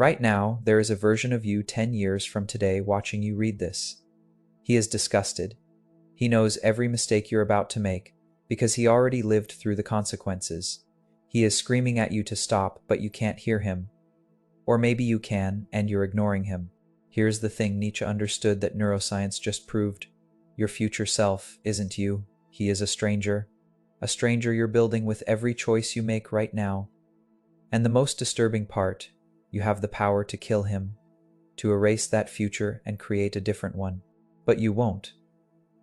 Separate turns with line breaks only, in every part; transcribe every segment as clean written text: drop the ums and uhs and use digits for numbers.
Right now, there is a version of you 10 years from today watching you read this. He is disgusted. He knows every mistake you're about to make because he already lived through the consequences. He is screaming at you to stop, but you can't hear him. Or maybe you can, and you're ignoring him. Here's the thing Nietzsche understood that neuroscience just proved. Your future self isn't you. He is a stranger you're building with every choice you make right now. And the most disturbing part, you have the power to kill him, to erase that future and create a different one. But you won't,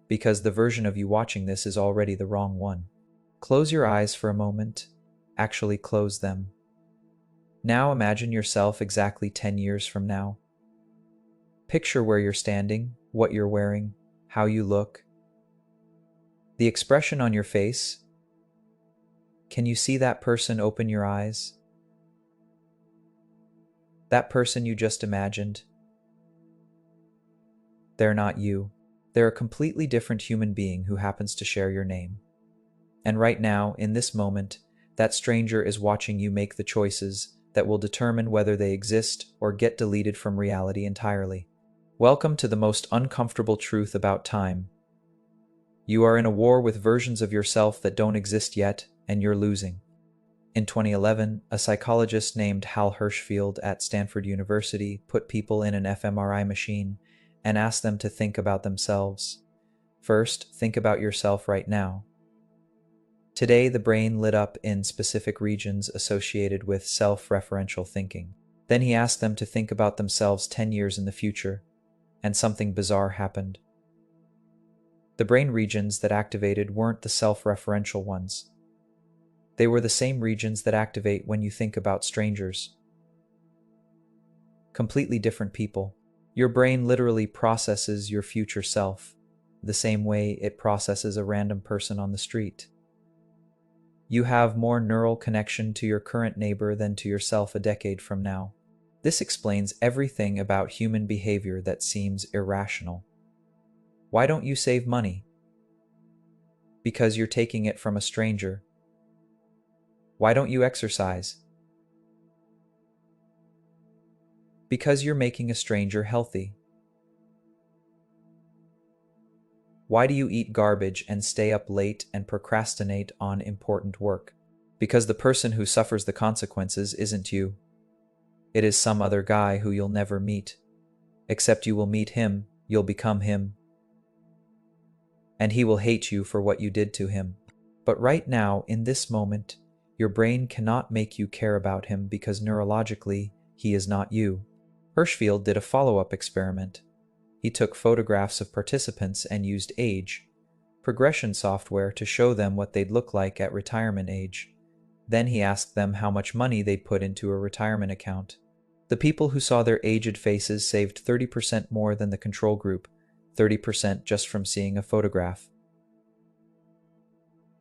because the version of you watching this is already the wrong one. Close your eyes for a moment. Actually close them. Now imagine yourself exactly 10 years from now. Picture where you're standing, what you're wearing, how you look, the expression on your face. Can you see that person open your eyes? That person you just imagined? They're not you. They're a completely different human being who happens to share your name. And right now, in this moment, that stranger is watching you make the choices that will determine whether they exist or get deleted from reality entirely. Welcome to the most uncomfortable truth about time. You are in a war with versions of yourself that don't exist yet, and you're losing. In 2011, a psychologist named Hal Hershfield at Stanford University put people in an fMRI machine and asked them to think about themselves. First, think about yourself right now. Today, the brain lit up in specific regions associated with self-referential thinking. Then he asked them to think about themselves 10 years in the future, and something bizarre happened. The brain regions that activated weren't the self-referential ones. They were the same regions that activate when you think about strangers. Completely different people. Your brain literally processes your future self, the same way it processes a random person on the street. You have more neural connection to your current neighbor than to yourself a decade from now. This explains everything about human behavior that seems irrational. Why don't you save money? Because you're taking it from a stranger. Why don't you exercise? Because you're making a stranger healthy. Why do you eat garbage and stay up late and procrastinate on important work? Because the person who suffers the consequences isn't you. It is some other guy who you'll never meet. Except you will meet him, you'll become him. And he will hate you for what you did to him. But right now, in this moment, your brain cannot make you care about him because neurologically, he is not you. Hershfield did a follow-up experiment. He took photographs of participants and used age progression software to show them what they'd look like at retirement age. Then he asked them how much money they'd put into a retirement account. The people who saw their aged faces saved 30% more than the control group, 30% just from seeing a photograph.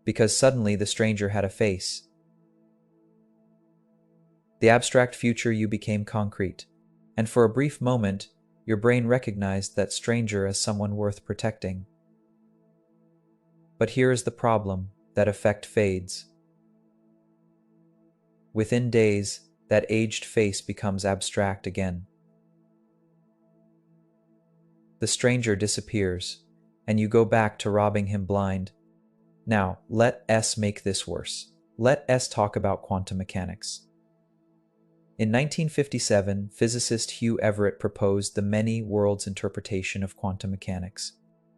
Because suddenly the stranger had a face. The abstract future you became concrete, and for a brief moment, your brain recognized that stranger as someone worth protecting. But here is the problem: that effect fades. Within days, that aged face becomes abstract again. The stranger disappears, and you go back to robbing him blind. Now, let us make this worse. Let us talk about quantum mechanics. In 1957, physicist Hugh Everett proposed the many worlds interpretation of quantum mechanics.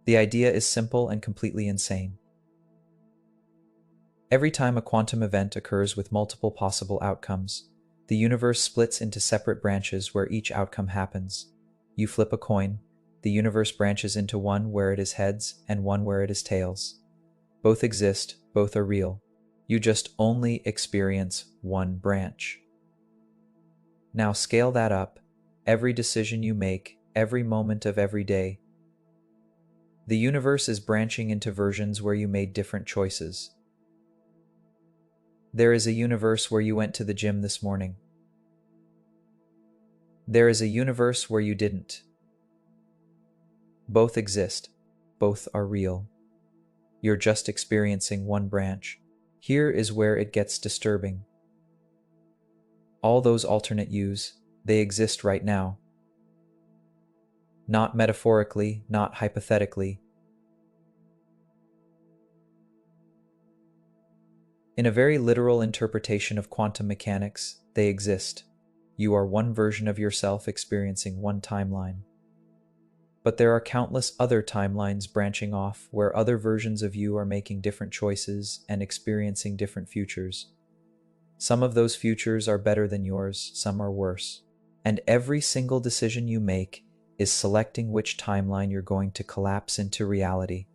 The idea is simple and completely insane. Every time a quantum event occurs with multiple possible outcomes, the universe splits into separate branches where each outcome happens. You flip a coin, the universe branches into one where it is heads and one where it is tails. Both exist, both are real. You just only experience one branch. Now scale that up, every decision you make, every moment of every day. The universe is branching into versions where you made different choices. There is a universe where you went to the gym this morning. There is a universe where you didn't. Both exist. Both are real. You're just experiencing one branch. Here is where it gets disturbing. All those alternate yous, They exist right now. Not metaphorically, not hypothetically. In a very literal interpretation of quantum mechanics, they exist. You are one version of yourself experiencing one timeline. But there are countless other timelines branching off where other versions of you are making different choices and experiencing different futures. Some of those futures are better than yours, some are worse. And every single decision you make is selecting which timeline you're going to collapse into reality.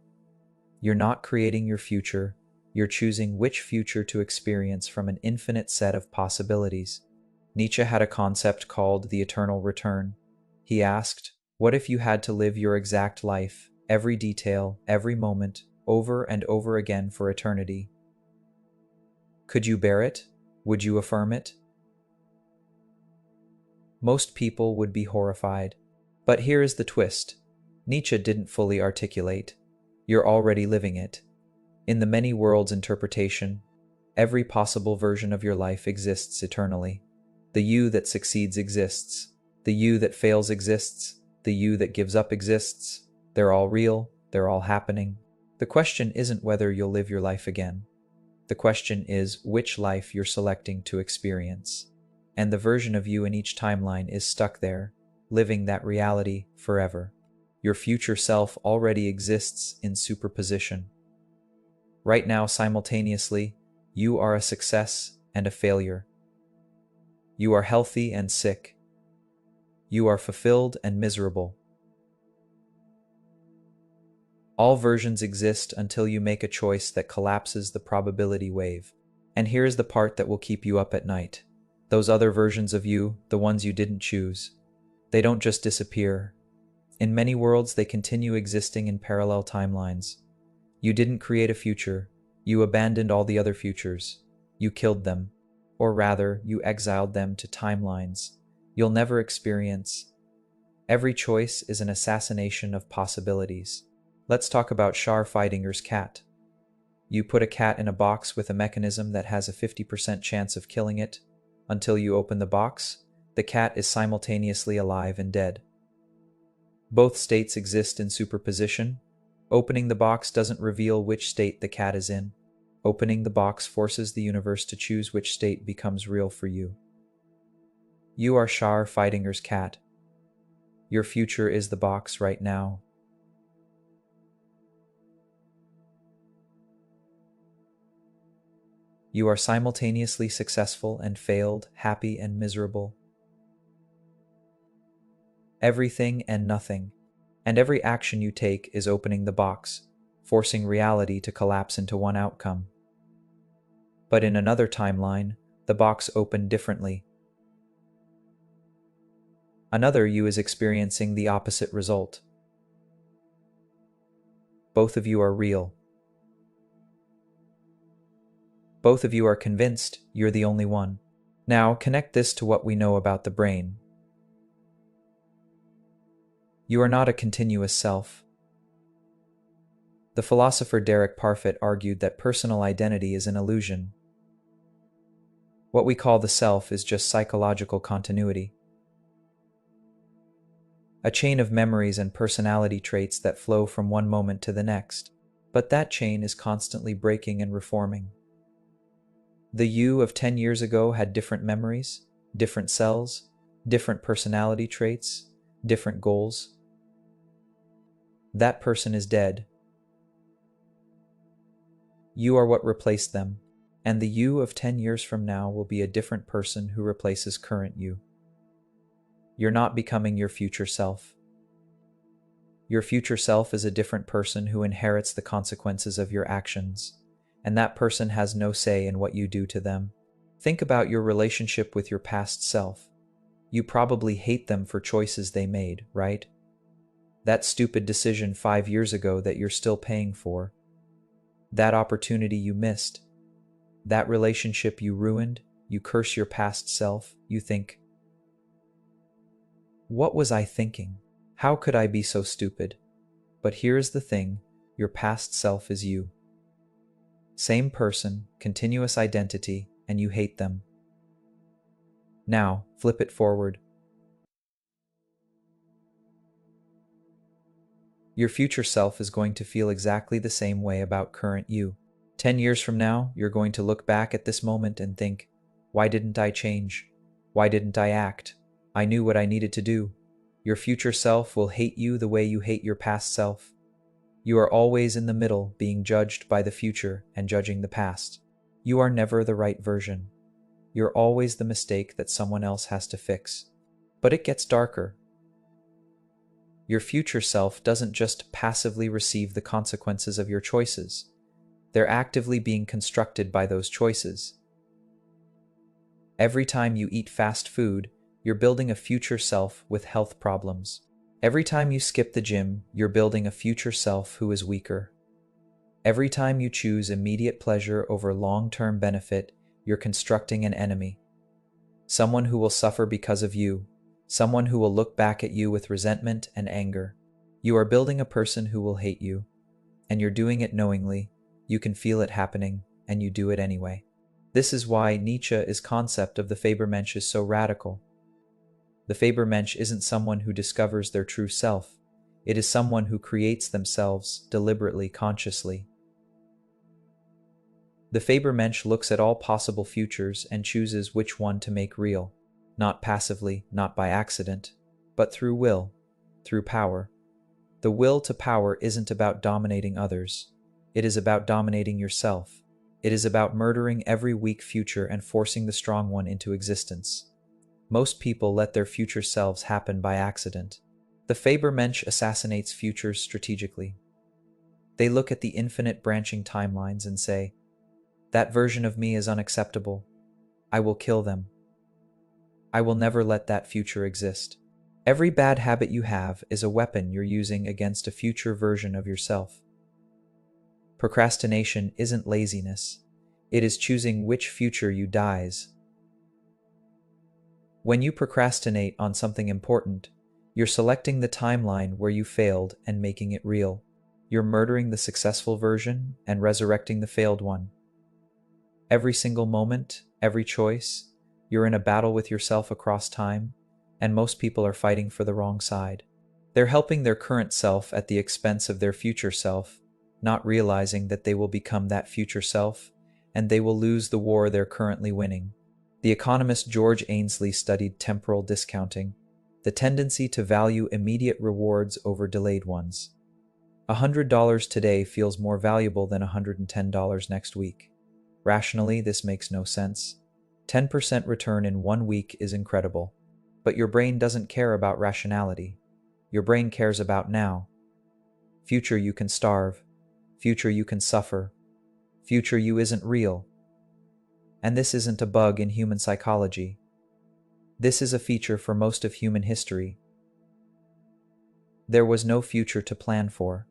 You're not creating your future, you're choosing which future to experience from an infinite set of possibilities. Nietzsche had a concept called the eternal return. He asked, what if you had to live your exact life, every detail, every moment, over and over again for eternity? Could you bear it? Would you affirm it? Most people would be horrified. But here is the twist. Nietzsche didn't fully articulate. You're already living it. In the many worlds interpretation, every possible version of your life exists eternally. The you that succeeds exists. The you that fails exists. The you that gives up exists. They're all real. They're all happening. The question isn't whether you'll live your life again. The question is which life you're selecting to experience. And the version of you in each timeline is stuck there, living that reality forever. Your future self already exists in superposition. Right now, simultaneously, you are a success and a failure. You are healthy and sick. You are fulfilled and miserable. All versions exist until you make a choice that collapses the probability wave. And here's the part that will keep you up at night. Those other versions of you, the ones you didn't choose, they don't just disappear. In many worlds, they continue existing in parallel timelines. You didn't create a future. You abandoned all the other futures. You killed them. Or rather, you exiled them to timelines you'll never experience. Every choice is an assassination of possibilities. Let's talk about Friedrich's cat. You put a cat in a box with a mechanism that has a 50% chance of killing it. Until you open the box, the cat is simultaneously alive and dead. Both states exist in superposition. Opening the box doesn't reveal which state the cat is in. Opening the box forces the universe to choose which state becomes real for you. You are Friedrich's cat. Your future is the box right now. You are simultaneously successful and failed, happy and miserable. Everything and nothing, and every action you take is opening the box, forcing reality to collapse into one outcome. But in another timeline, the box opened differently. Another you is experiencing the opposite result. Both of you are real. Both of you are convinced you're the only one. Now, connect this to what we know about the brain. You are not a continuous self. The philosopher Derek Parfit argued that personal identity is an illusion. What we call the self is just psychological continuity. A chain of memories and personality traits that flow from one moment to the next. But that chain is constantly breaking and reforming. The you of 10 years ago had different memories, different cells, different personality traits, different goals. That person is dead. You are what replaced them, and the you of 10 years from now will be a different person who replaces current you. You're not becoming your future self. Your future self is a different person who inherits the consequences of your actions, and that person has no say in what you do to them. Think about your relationship with your past self. You probably hate them for choices they made, right? That stupid decision 5 years ago that you're still paying for. That opportunity you missed. That relationship you ruined. You curse your past self. You think, what was I thinking? How could I be so stupid? But here's the thing, your past self is you. Same person, continuous identity, and you hate them. Now, flip it forward. Your future self is going to feel exactly the same way about current you. 10 years from now, you're going to look back at this moment and think, why didn't I change? Why didn't I act? I knew what I needed to do. Your future self will hate you the way you hate your past self. You are always in the middle, being judged by the future and judging the past. You are never the right version. You're always the mistake that someone else has to fix. But it gets darker. Your future self doesn't just passively receive the consequences of your choices. They're actively being constructed by those choices. Every time you eat fast food, you're building a future self with health problems. Every time you skip the gym, you're building a future self who is weaker. Every time you choose immediate pleasure over long-term benefit, you're constructing an enemy. Someone who will suffer because of you. Someone who will look back at you with resentment and anger. You are building a person who will hate you. And you're doing it knowingly. You can feel it happening, and you do it anyway. This is why Nietzsche's concept of the Fabermensch is so radical. The Fabermensch isn't someone who discovers their true self. It is someone who creates themselves deliberately, consciously. The Fabermensch looks at all possible futures and chooses which one to make real. Not passively, not by accident, but through will, through power. The will to power isn't about dominating others. It is about dominating yourself. It is about murdering every weak future and forcing the strong one into existence. Most people let their future selves happen by accident. The Fabermensch assassinates futures strategically. They look at the infinite branching timelines and say, that version of me is unacceptable. I will kill them. I will never let that future exist. Every bad habit you have is a weapon you're using against a future version of yourself. Procrastination isn't laziness. It is choosing which future you dies. When you procrastinate on something important, you're selecting the timeline where you failed and making it real. You're murdering the successful version and resurrecting the failed one. Every single moment, every choice, you're in a battle with yourself across time, and most people are fighting for the wrong side. They're helping their current self at the expense of their future self, not realizing that they will become that future self, and they will lose the war they're currently winning. The economist George Ainsley studied temporal discounting, the tendency to value immediate rewards over delayed ones. $100 today feels more valuable than $110 next week. Rationally, this makes no sense. 10% return in 1 week is incredible. But your brain doesn't care about rationality. Your brain cares about now. Future you can starve. Future you can suffer. Future you isn't real. And this isn't a bug in human psychology. This is a feature for most of human history. There was no future to plan for.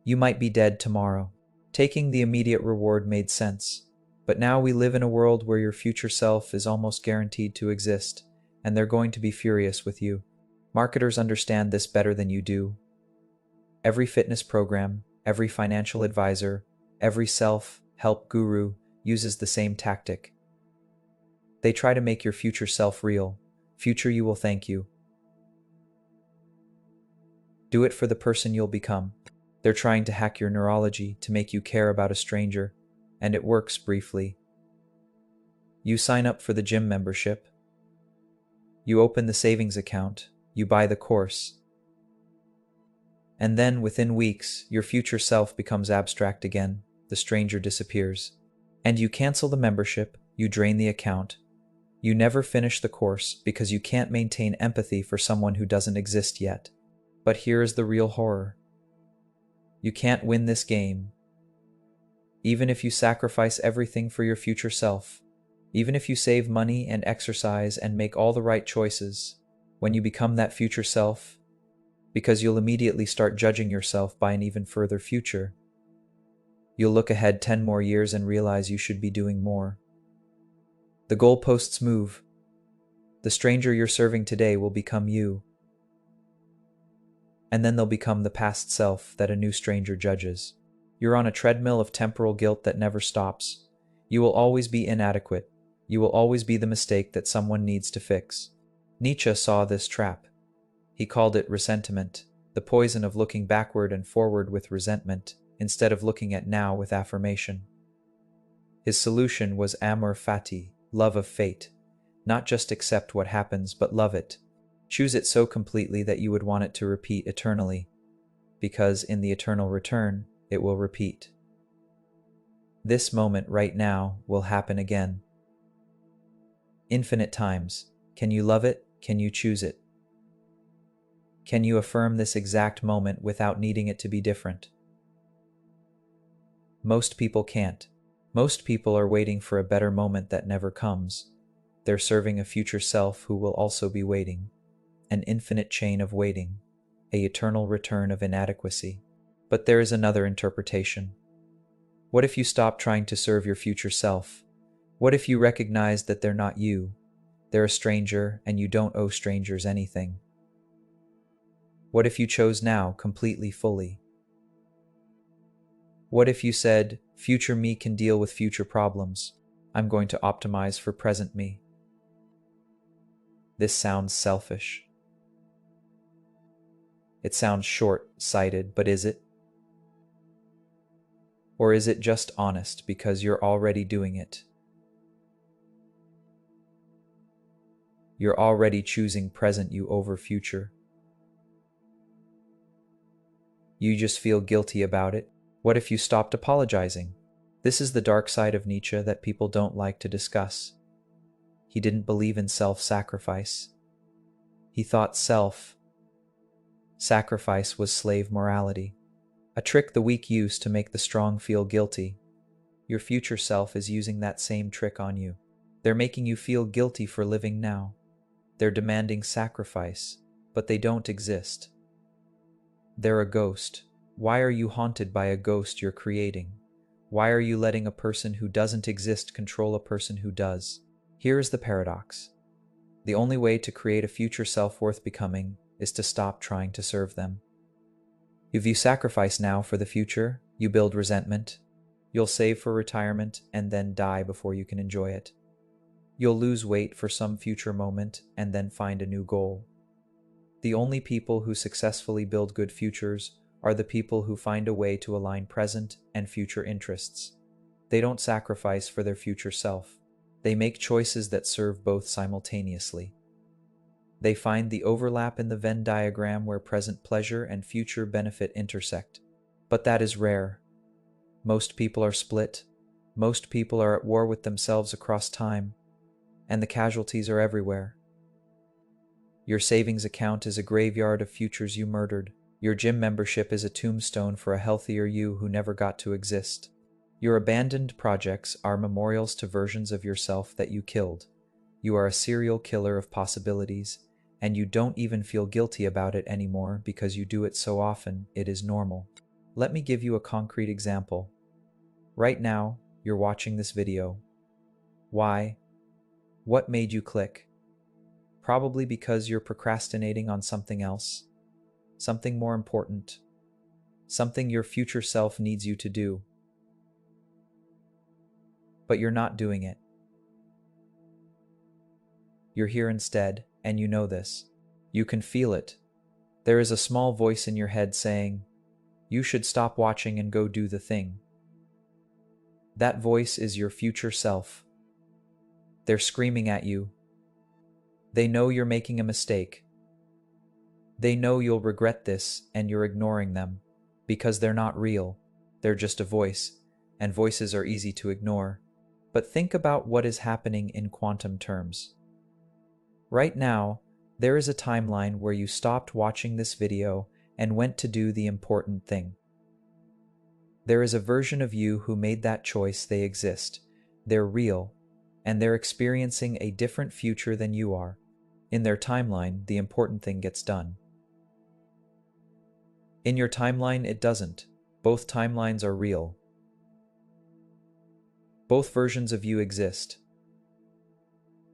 You might be dead tomorrow. Taking the immediate reward made sense. But now we live in a world where your future self is almost guaranteed to exist, and they're going to be furious with you. Marketers understand this better than you do. Every fitness program, every financial advisor, every self-help guru uses the same tactic. They try to make your future self real. Future you will thank you. Do it for the person you'll become. They're trying to hack your neurology to make you care about a stranger, and it works briefly. You sign up for the gym membership. You open the savings account. You buy the course. And then, within weeks, your future self becomes abstract again. The stranger disappears. And you cancel the membership. You drain the account. You never finish the course because you can't maintain empathy for someone who doesn't exist yet. But here is the real horror. You can't win this game. Even if you sacrifice everything for your future self, even if you save money and exercise and make all the right choices, when you become that future self, because you'll immediately start judging yourself by an even further future, you'll look ahead 10 more years and realize you should be doing more. The goalposts move. The stranger you're serving today will become you. And then they'll become the past self that a new stranger judges. You're on a treadmill of temporal guilt that never stops. You will always be inadequate. You will always be the mistake that someone needs to fix. Nietzsche saw this trap. He called it resentment, the poison of looking backward and forward with resentment, instead of looking at now with affirmation. His solution was amor fati, love of fate. Not just accept what happens, but love it. Choose it so completely that you would want it to repeat eternally, because in the eternal return, it will repeat. This moment right now will happen again. Infinite times. Can you love it? Can you choose it? Can you affirm this exact moment without needing it to be different? Most people can't. Most people are waiting for a better moment that never comes. They're serving a future self who will also be waiting. An infinite chain of waiting. An eternal return of inadequacy. But there is another interpretation. What if you stop trying to serve your future self? What if you recognize that they're not you? They're a stranger, and you don't owe strangers anything. What if you chose now, completely, fully? What if you said, future me can deal with future problems. I'm going to optimize for present me. This sounds selfish. It sounds short-sighted, but is it? Or is it just honest because you're already doing it? You're already choosing present you over future. You just feel guilty about it. What if you stopped apologizing? This is the dark side of Nietzsche that people don't like to discuss. He didn't believe in self-sacrifice. He thought self-sacrifice was slave morality, a trick the weak use to make the strong feel guilty. Your future self is using that same trick on you. They're making you feel guilty for living now. They're demanding sacrifice, but they don't exist. They're a ghost. Why are you haunted by a ghost you're creating? Why are you letting a person who doesn't exist control a person who does? Here is the paradox. The only way to create a future self worth becoming is to stop trying to serve them. If you sacrifice now for the future, you build resentment. You'll save for retirement and then die before you can enjoy it. You'll lose weight for some future moment and then find a new goal. The only people who successfully build good futures are the people who find a way to align present and future interests. They don't sacrifice for their future self. They make choices that serve both simultaneously. They find the overlap in the Venn diagram where present pleasure and future benefit intersect. But that is rare. Most people are split. Most people are at war with themselves across time. And the casualties are everywhere. Your savings account is a graveyard of futures you murdered. Your gym membership is a tombstone for a healthier you who never got to exist. Your abandoned projects are memorials to versions of yourself that you killed. You are a serial killer of possibilities, and you don't even feel guilty about it anymore because you do it so often it is normal. Let me give you a concrete example. Right now, you're watching this video. Why? What made you click? Probably because you're procrastinating on something else, something more important, something your future self needs you to do. But you're not doing it. You're here instead, and you know this. You can feel it. There is a small voice in your head saying, you should stop watching and go do the thing. That voice is your future self. They're screaming at you. They know you're making a mistake. They know you'll regret this, and you're ignoring them, because they're not real. They're just a voice, and voices are easy to ignore. But think about what is happening in quantum terms. Right now, there is a timeline where you stopped watching this video and went to do the important thing. There is a version of you who made that choice. They exist. They're real, and they're experiencing a different future than you are. In their timeline, the important thing gets done. In your timeline, it doesn't. Both timelines are real. Both versions of you exist.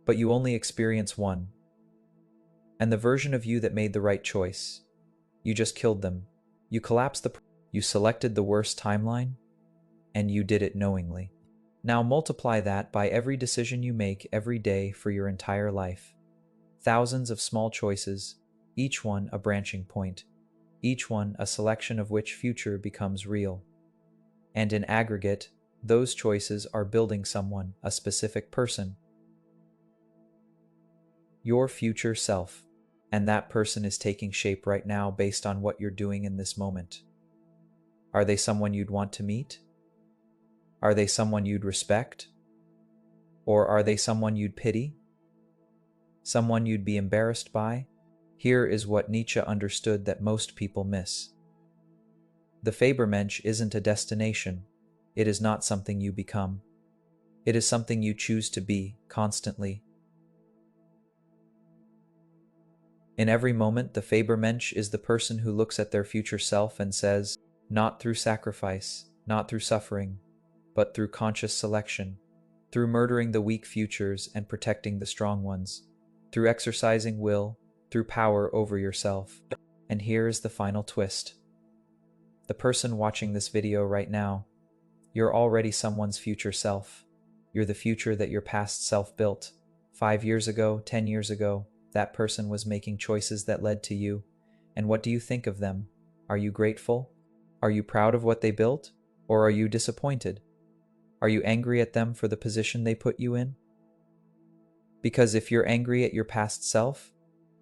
But you only experience one. And the version of you that made the right choice, you just killed them. You collapsed you selected the worst timeline, and you did it knowingly. Now multiply that by every decision you make every day for your entire life. Thousands of small choices, each one a branching point, each one a selection of which future becomes real. And in aggregate, those choices are building someone, a specific person, your future self, and that person is taking shape right now based on what you're doing in this moment. Are they someone you'd want to meet? Are they someone you'd respect? Or are they someone you'd pity? Someone you'd be embarrassed by? Here is what Nietzsche understood that most people miss. The Fabermensch isn't a destination. It is not something you become. It is something you choose to be, constantly. In every moment, the Fabermensch is the person who looks at their future self and says, not through sacrifice, not through suffering, but through conscious selection, through murdering the weak futures and protecting the strong ones, through exercising will, through power over yourself. And here is the final twist. The person watching this video right now, you're already someone's future self. You're the future that your past self built. 5 years ago, 10 years ago, that person was making choices that led to you. And what do you think of them? Are you grateful? Are you proud of what they built? Or are you disappointed? Are you angry at them for the position they put you in? Because if you're angry at your past self,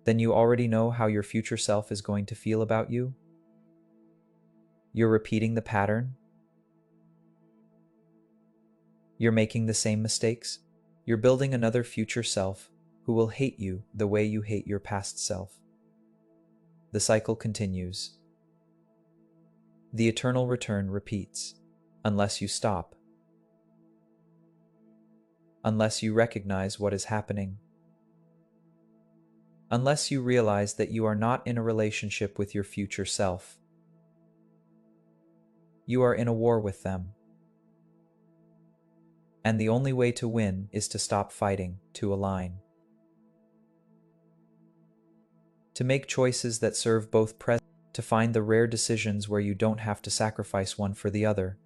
then you already know how your future self is going to feel about you. You're repeating the pattern. You're making the same mistakes. You're building another future self who will hate you the way you hate your past self. The cycle continues. The eternal return repeats, unless you stop. Unless you recognize what is happening. Unless you realize that you are not in a relationship with your future self. You are in a war with them. And the only way to win is to stop fighting, to align. To make choices that serve both present, to find the rare decisions where you don't have to sacrifice one for the other.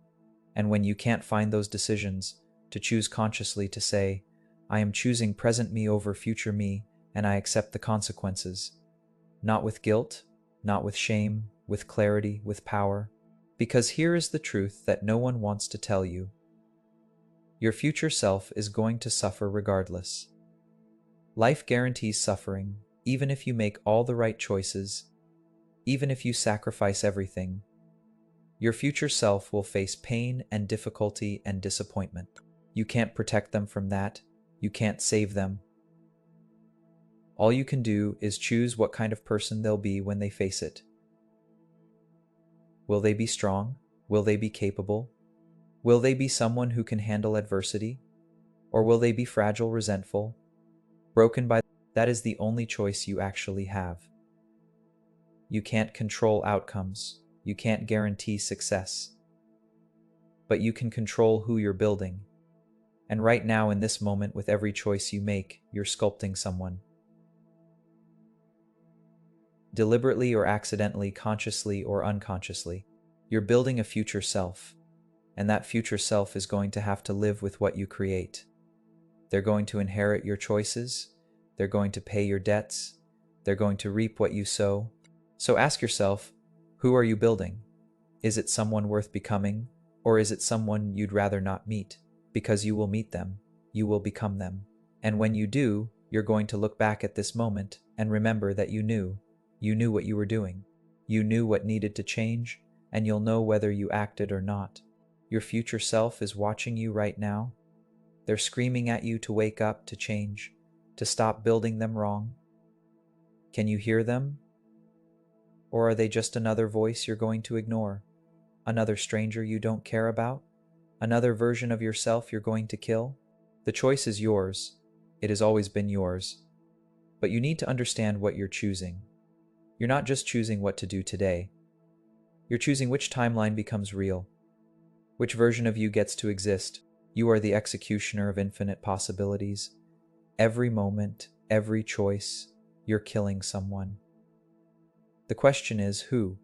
And when you can't find those decisions, to choose consciously to say, I am choosing present me over future me, and I accept the consequences. Not with guilt, not with shame, with clarity, with power. Because here is the truth that no one wants to tell you. Your future self is going to suffer regardless. Life guarantees suffering, even if you make all the right choices, even if you sacrifice everything. Your future self will face pain and difficulty and disappointment. You can't protect them from that. You can't save them. All you can do is choose what kind of person they'll be when they face it. Will they be strong? Will they be capable? Will they be someone who can handle adversity? Or will they be fragile, resentful, broken by? That is the only choice you actually have. You can't control outcomes. You can't guarantee success. But you can control who you're building. And right now, in this moment, with every choice you make, you're sculpting someone. Deliberately or accidentally, consciously or unconsciously, you're building a future self. And that future self is going to have to live with what you create. They're going to inherit your choices. They're going to pay your debts. They're going to reap what you sow. So ask yourself, who are you building? Is it someone worth becoming? Or is it someone you'd rather not meet? Because you will meet them. You will become them. And when you do, you're going to look back at this moment and remember that you knew what you were doing. You knew what needed to change, and you'll know whether you acted or not. Your future self is watching you right now. They're screaming at you to wake up, to change, to stop building them wrong. Can you hear them? Or are they just another voice you're going to ignore? Another stranger you don't care about? Another version of yourself you're going to kill? The choice is yours. It has always been yours. But you need to understand what you're choosing. You're not just choosing what to do today. You're choosing which timeline becomes real. Which version of you gets to exist. You are the executioner of infinite possibilities. Every moment, every choice, you're killing someone. The question is, who?